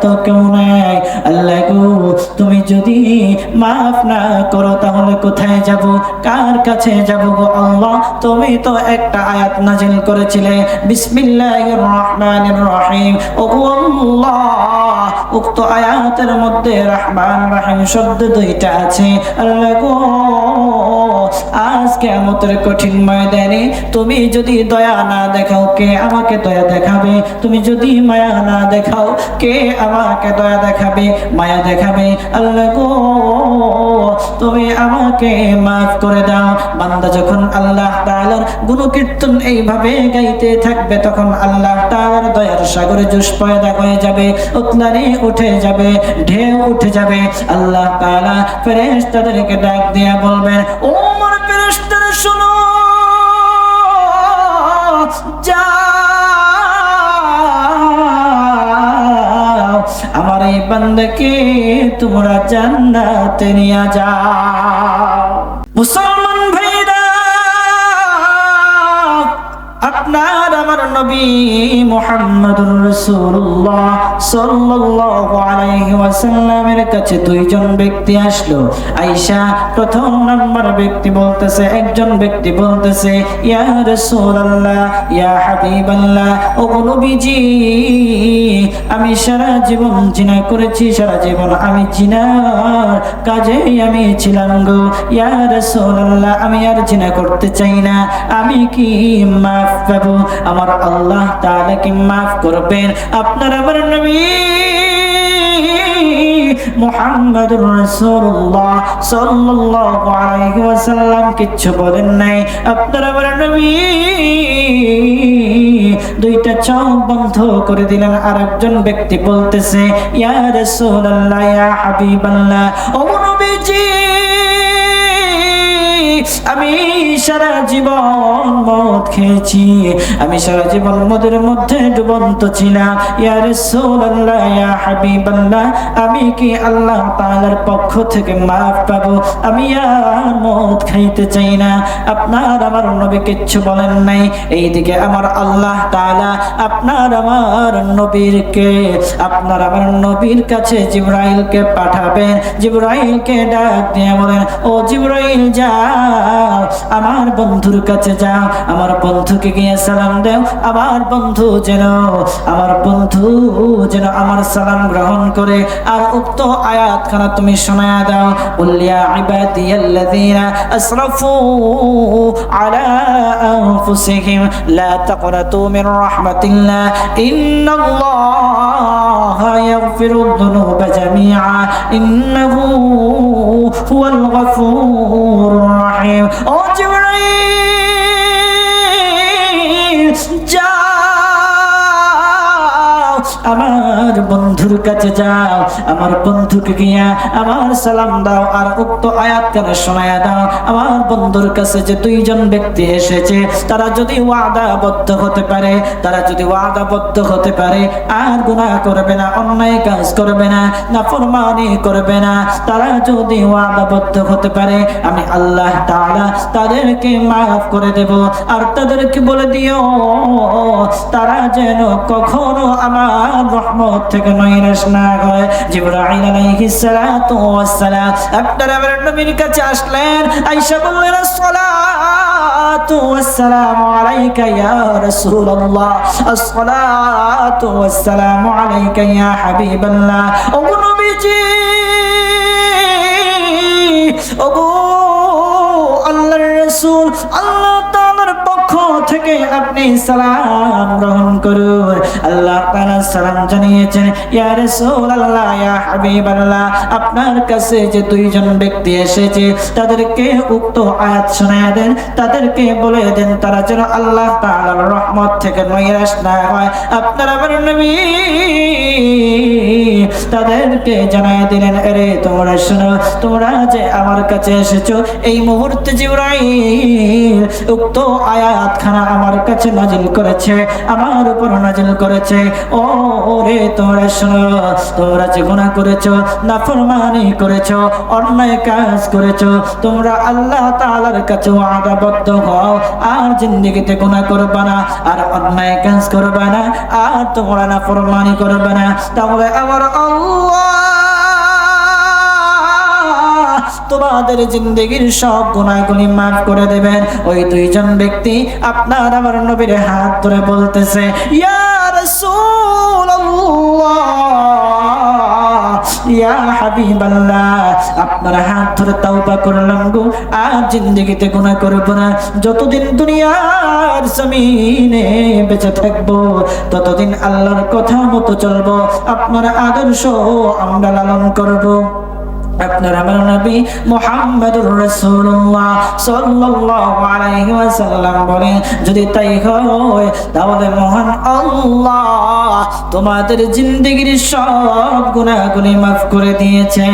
তো কেউ নাই। আল্লাহ গো, তুমি যদি মাফ না করো তাহলে কোথায় যাব, কার কাছে যাব গো আল্লাহ? তুমি তো একটা আয়াত নাজিল করেছিলে, বিসমিল্লাহির রহমানির রহিম। ও আল্লাহ, উক্ত আয়াতের মধ্যে রহমান রহিম শব্দ দুইটা আছে। আল্লাহ গো, আজ কিয়ামতের কঠিন ময়দানে তুমি যদি দয়া না দেখাও, কে আমাকে দয়া দেখাবে? তুমি যদি মায়া না দেখাও, কে আমাকে দয়া দেখাবে, মায়া দেখাবে? আল্লাহ গো, তুমি আমাকে মাফ করে দাও। বান্দা যখন আল্লাহ তাআলার গুণকীর্তন এইভাবে গাইতে থাকবে, তখন আল্লাহ তাআলার দয়ার সাগরে জোশ পয়দা হয়ে যাবে, উতলানি উঠে যাবে, ঢেউ উঠে যাবে। আল্লাহ তাআলা ফেরেশতাদেরকে ডাক দিয়া বলবেন, ও আমার ফেরেশতারা শোনো, যাও আমার এই বান্দাকে তোমরা জান্নাতে নিয়ে যাও। মুসলমান ভাইরা, আপনার আমার নবী মুহাম্মদুর রাসূলুল্লাহ সাল্লাল্লাহু আলাইহি ওয়াসাল্লামের কাছে দুইজন ব্যক্তি আসলো। আয়েশা প্রথম নাম্বার ব্যক্তি বলতেছে, একজন ব্যক্তি বলতেছে, ইয়া রাসূলুল্লাহ, ইয়া হাবিবাল্লাহ, ও নবীজি, আমি সারা জীবন জিনা করেছি, সারা জীবন আমি জিনার কাজে আমি ছিলাম গো। ইয়া রাসূলুল্লাহ, আমি আর জিনা করতে চাই না, আমি কি মাফ পাবো? আমার আল্লাহ তাআলা কি মাফ করবেন? আপনার আমার নবী মুহাম্মদুর রাসূলুল্লাহ সাল্লাল্লাহু আলাইহি ওয়াসাল্লাম কিচ্ছু বলেন নাই। আপনার আমার নবী দুইটা চোখ বন্ধ করে দিলেন। আরেকজন ব্যক্তি বলতেছে, ইয়া রাসূলুল্লাহ, ইয়া হাবিবাল্লাহ, ও নবীজি, আমি সারা জীবন মদ খেয়েছি, আমি সারা জীবন মদের মধ্যে ডুবন্ত ছিলাম। ইয়া রাসূলুল্লাহ, ইয়া হাবিবাল্লাহ, আমি কি আল্লাহ তাআলার পক্ষ থেকে মাফ পাবো? আমি আর মদ খাইতে চাই না। আপনার আমার নবী কিচ্ছু বলেন নাই। এইদিকে আমার আল্লাহ তাআলা আপনার আমার নবীর কাছে জিবরাইলকে পাঠাবেন। জিবরাইলকে ডাক দিয়ে বলেন, ও জিবরাইল, যাও আমার বন্ধুর কাছে যাও, আমার বন্ধুকে গিয়ে সালাম দাও, আমার বন্ধু যেন আমার সালাম গ্রহণ করে। আর উক্ত আয়াতখানা তুমি শোনায়া দাও, উল্লিয়া ইবাদিয়াল্লাযীনা আসরাফু আলা আনফুসিহিম লা তাকনাতু মির রাহমাতিল্লাহ ইন্নাল্লাহা ইয়াগফিরুদ যুনুবা জামিআ ইন্নাহু হুয়াল গফুরুর রাহিম। ও জিবরাইল, যাও আমার বন্ধুর কাছে যাও, আমার বন্ধুকে গিয়া আমার সালাম দাও, আর উক্ত আয়াতখানা শোনায়া দাও। আমার বন্ধুর কাছে যে দুইজন ব্যক্তি এসেছে, তারা যদি ওয়াদাবদ্ধ হতে পারে, আর গুনাহ করবে না, অন্যায় কাজ করবে না, নাফরমানি করবে না, তারা যদি ওয়াদাবদ্ধ হতে পারে, আমি আল্লাহ তাআলা তাদেরকে মাফ করে দেব। আর তাদেরকে বলে দিও, তারা যেন কখনো আমার রহমত থেকে নৈরাশ না হয়। জিবরাইল আলাইহিস সালাতু ওয়াস সালাম আপনার আমার নবীর কাছে আসলেন। আয়েশা বললেন, আসসালাতু ওয়াস সালামু আলাইকা ইয়া রাসূলুল্লাহ, আসসালাতু ওয়াস সালামু আলাইকা ইয়া হাবিবাল্লাহ। ও নবীজি, ও আল্লাহর রাসূল, আল্লাহ তাআলার পক্ষ থেকে আপনি সালাম গ্রহণ করুন। আল্লাহ তাআলা সালাম জানিয়েছেন, ইয়া রাসূলুল্লাহ, ইয়া হাবিবাল্লাহ, আপনার কাছে যে দুইজন ব্যক্তি এসেছে, তাদেরকে উক্ত আয়াত শোনায়া দেন, তাদেরকে বলে দেন তারা যেন আল্লাহ তাআলার রহমত থেকে নৈরাশ না হয়। আপনার আমার নবী তাদেরকে জানায় দিলেন, আরে তোমরা শোনো, তোমরা যে আমার কাছে এসেছো, এই মুহূর্তে জিবরাইল উক্ত আয়াতখানা আমার কাছে নাজিল করেছে। আমার উপর নাজিল করেছে। ও রে তোমরা শোনো, তোমরা যে গুনাহ করেছো, নাফরমানি করেছো, অন্যায় কাজ করেছো, তোমরা আল্লাহ তাআলার কাছে ওয়াদাবদ্ধ হও আর জিন্দেগিতে গুনাহ করবে না, আর অন্যায় কাজ করবে না, আর তোমরা নাফরমানি করবে না। তাহলে আমার আল্লাহ তোমাদের জিন্দেগির সব গুনাহগুলি মাফ করে দেবেন। ওই দুইজন ব্যক্তি আপনার আমার নবীর হাত ধরে বলতেছে, ইয়া রাসূলুল্লাহ, ইয়া হাবিবাল্লাহ, আপনার হাত ধরে তাওবা করলাম গো, আর জিন্দেগিতে গুনাহ করব না। যতদিন দুনিয়ার জমিনে বেঁচে থাকবো ততদিন আল্লাহর কথা মতো চলবো, আপনার আদর্শ আমরা লালন করব। আপনার আমার নবী মুহাম্মদুর রাসূলুল্লাহ সাল্লাল্লাহু আলাইহি ওয়াসাল্লাম বলেন, যদি তাই হয় তাহলে মহান আল্লাহ তোমাদের জিন্দেগির সব গুনাহগুলি মাফ করে দিয়েছে।